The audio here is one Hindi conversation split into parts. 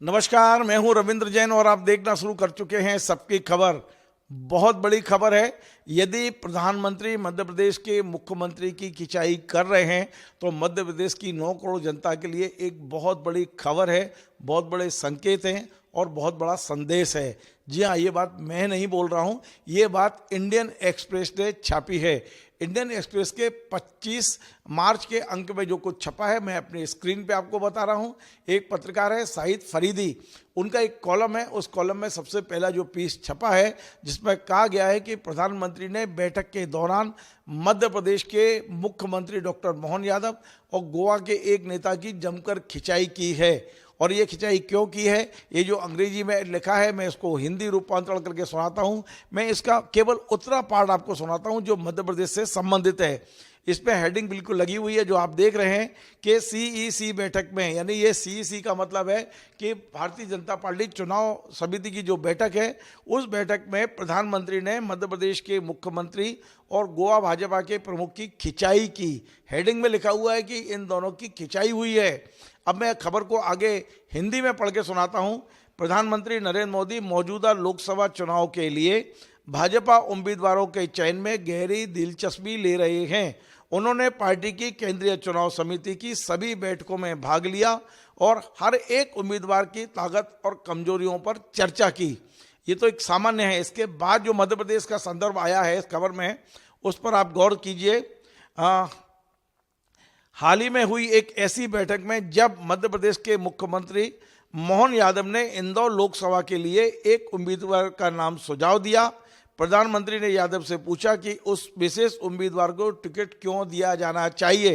नमस्कार, मैं हूं रविंद्र जैन और आप देखना शुरू कर चुके हैं सबकी खबर। बहुत बड़ी खबर है। यदि प्रधानमंत्री मध्य प्रदेश के मुख्यमंत्री की खिंचाई कर रहे हैं तो मध्य प्रदेश की 9 करोड़ जनता के लिए एक बहुत बड़ी खबर है, बहुत बड़े संकेत हैं और बहुत बड़ा संदेश है। जी हाँ, ये बात मैं नहीं बोल रहा हूँ, ये बात इंडियन एक्सप्रेस ने छापी है। इंडियन एक्सप्रेस के 25 मार्च के अंक में जो कुछ छपा है मैं अपनी स्क्रीन पे आपको बता रहा हूँ। एक पत्रकार है शाहिद फरीदी, उनका एक कॉलम है, उस कॉलम में सबसे पहला जो पीस छपा है जिसमें कहा गया है कि प्रधानमंत्री ने बैठक के दौरान मध्य प्रदेश के मुख्यमंत्री डॉक्टर मोहन यादव और गोवा के एक नेता की जमकर खिंचाई की है। और ये खिंचाई क्यों की है, ये जो अंग्रेजी में लिखा है मैं इसको हिंदी रूपांतरण करके सुनाता हूँ। मैं इसका केवल उतरा पार्ट आपको सुनाता हूँ जो मध्य प्रदेश से संबंधित है। इस पे हेडिंग बिल्कुल लगी हुई है जो आप देख रहे हैं कि सीईसी बैठक में, यानी ये सीईसी का मतलब है कि भारतीय जनता पार्टी चुनाव समिति की जो बैठक है उस बैठक में प्रधानमंत्री ने मध्य प्रदेश के मुख्यमंत्री और गोवा भाजपा के प्रमुख की खिंचाई की। हेडिंग में लिखा हुआ है कि इन दोनों की खिंचाई हुई है। अब मैं खबर को आगे हिंदी में पढ़ के सुनाता हूं। प्रधानमंत्री नरेंद्र मोदी मौजूदा लोकसभा चुनाव के लिए भाजपा उम्मीदवारों के चयन में गहरी दिलचस्पी ले रहे हैं। उन्होंने पार्टी की केंद्रीय चुनाव समिति की सभी बैठकों में भाग लिया और हर एक उम्मीदवार की ताकत और कमजोरियों पर चर्चा की। ये तो एक सामान्य है। इसके बाद जो मध्य प्रदेश का संदर्भ आया है इस खबर में, उस पर आप गौर कीजिए। हाल ही में हुई एक ऐसी बैठक में जब मध्य प्रदेश के मुख्यमंत्री मोहन यादव ने इंदौर लोकसभा के लिए एक उम्मीदवार का नाम सुझाव दिया। प्रधानमंत्री ने यादव से पूछा कि उस विशेष उम्मीदवार को टिकट क्यों दिया जाना चाहिए।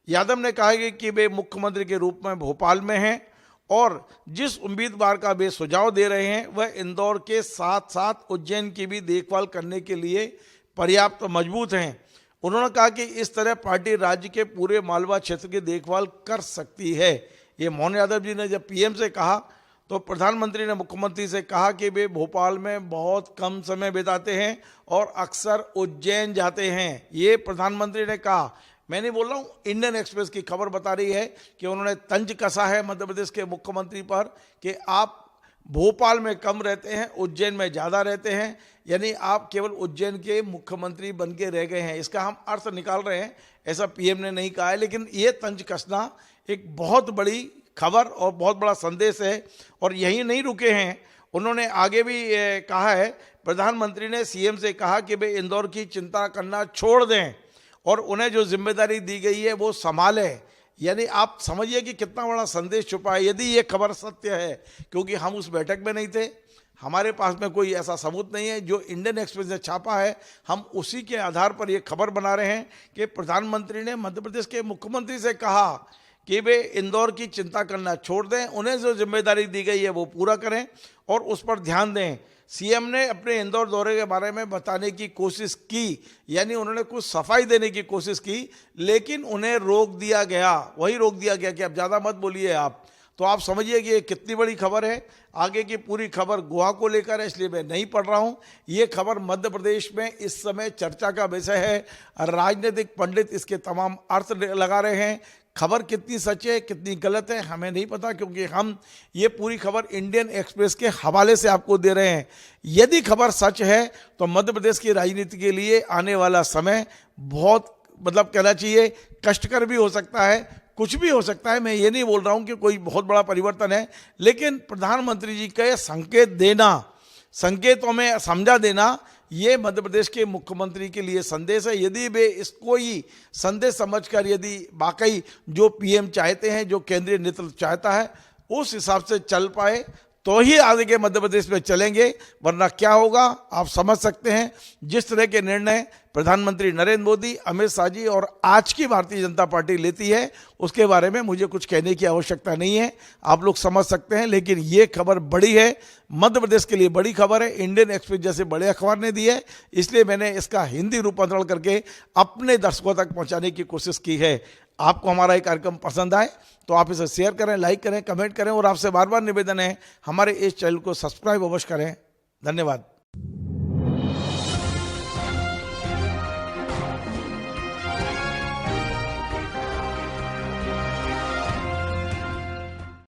यादव ने कहा कि वे मुख्यमंत्री के रूप में भोपाल में हैं और जिस उम्मीदवार का वे सुझाव दे रहे हैं वह इंदौर के साथ साथ उज्जैन की भी देखभाल करने के लिए पर्याप्त मजबूत हैं। उन्होंने कहा कि इस तरह पार्टी राज्य के पूरे मालवा क्षेत्र की देखभाल कर सकती है। ये मोहन यादव जी ने जब पीएम से कहा तो प्रधानमंत्री ने मुख्यमंत्री से कहा कि वे भोपाल में बहुत कम समय बिताते हैं और अक्सर उज्जैन जाते हैं। ये प्रधानमंत्री ने कहा। मैं नहीं बोल रहा हूँ, इंडियन एक्सप्रेस की खबर बता रही है कि उन्होंने तंज कसा है मध्य प्रदेश के मुख्यमंत्री पर कि आप भोपाल में कम रहते हैं, उज्जैन में ज़्यादा रहते हैं, यानी आप केवल उज्जैन के मुख्यमंत्री बन के रह गए हैं। इसका हम अर्थ निकाल रहे हैं, ऐसा पीएम ने नहीं कहा है, लेकिन ये तंज कसना एक बहुत बड़ी खबर और बहुत बड़ा संदेश है। और यही नहीं रुके हैं, उन्होंने आगे भी कहा है। प्रधानमंत्री ने सीएम से कहा कि वे इंदौर की चिंता करना छोड़ दें और उन्हें जो जिम्मेदारी दी गई है वो संभालें। यानी आप समझिए कि कितना बड़ा संदेश छुपा है। यदि ये खबर सत्य है, क्योंकि हम उस बैठक में नहीं थे, हमारे पास में कोई ऐसा सबूत नहीं है, जो इंडियन एक्सप्रेस ने छापा है हम उसी के आधार पर ये खबर बना रहे हैं कि प्रधानमंत्री ने मध्य प्रदेश के मुख्यमंत्री से कहा कि वे इंदौर की चिंता करना छोड़ दें, उन्हें जो जिम्मेदारी दी गई है वो पूरा करें और उस पर ध्यान दें। सीएम ने अपने इंदौर दौरे के बारे में बताने की कोशिश की, यानी उन्होंने कुछ सफाई देने की कोशिश की, लेकिन उन्हें रोक दिया गया। वही रोक दिया गया कि अब ज़्यादा मत बोलिए आप। तो आप समझिए कि ये कितनी बड़ी खबर है। आगे की पूरी खबर गोवा को लेकर है, इसलिए मैं नहीं पढ़ रहा हूँ। ये खबर मध्य प्रदेश में इस समय चर्चा का विषय है। राजनीतिक पंडित इसके तमाम अर्थ लगा रहे हैं। खबर कितनी सच है कितनी गलत है हमें नहीं पता, क्योंकि हम ये पूरी खबर इंडियन एक्सप्रेस के हवाले से आपको दे रहे हैं। यदि खबर सच है तो मध्य प्रदेश की राजनीति के लिए आने वाला समय बहुत कहना चाहिए कष्टकर भी हो सकता है, कुछ भी हो सकता है। मैं ये नहीं बोल रहा हूँ कि कोई बहुत बड़ा परिवर्तन है, लेकिन प्रधानमंत्री जी का संकेत देना, संकेतों में समझा देना, ये मध्य प्रदेश के मुख्यमंत्री के लिए संदेश है। यदि वे इसको ही संदेश समझकर यदि वाकई जो पीएम चाहते हैं, जो केंद्रीय नेतृत्व चाहता है, उस हिसाब से चल पाए तो ही आगे के मध्य प्रदेश में चलेंगे, वरना क्या होगा आप समझ सकते हैं। जिस तरह के निर्णय प्रधानमंत्री नरेंद्र मोदी, अमित शाह जी और आज की भारतीय जनता पार्टी लेती है, उसके बारे में मुझे कुछ कहने की आवश्यकता नहीं है, आप लोग समझ सकते हैं। लेकिन ये खबर बड़ी है, मध्य प्रदेश के लिए बड़ी खबर है। इंडियन एक्सप्रेस जैसे बड़े अखबार ने दी है, इसलिए मैंने इसका हिंदी रूपांतरण करके अपने दर्शकों तक पहुंचाने की कोशिश की है। आपको हमारा ये कार्यक्रम पसंद आए तो आप इसे शेयर करें, लाइक करें, कमेंट करें और आपसे बार बार निवेदन है हमारे इस चैनल को सब्सक्राइब अवश्य करें। धन्यवाद।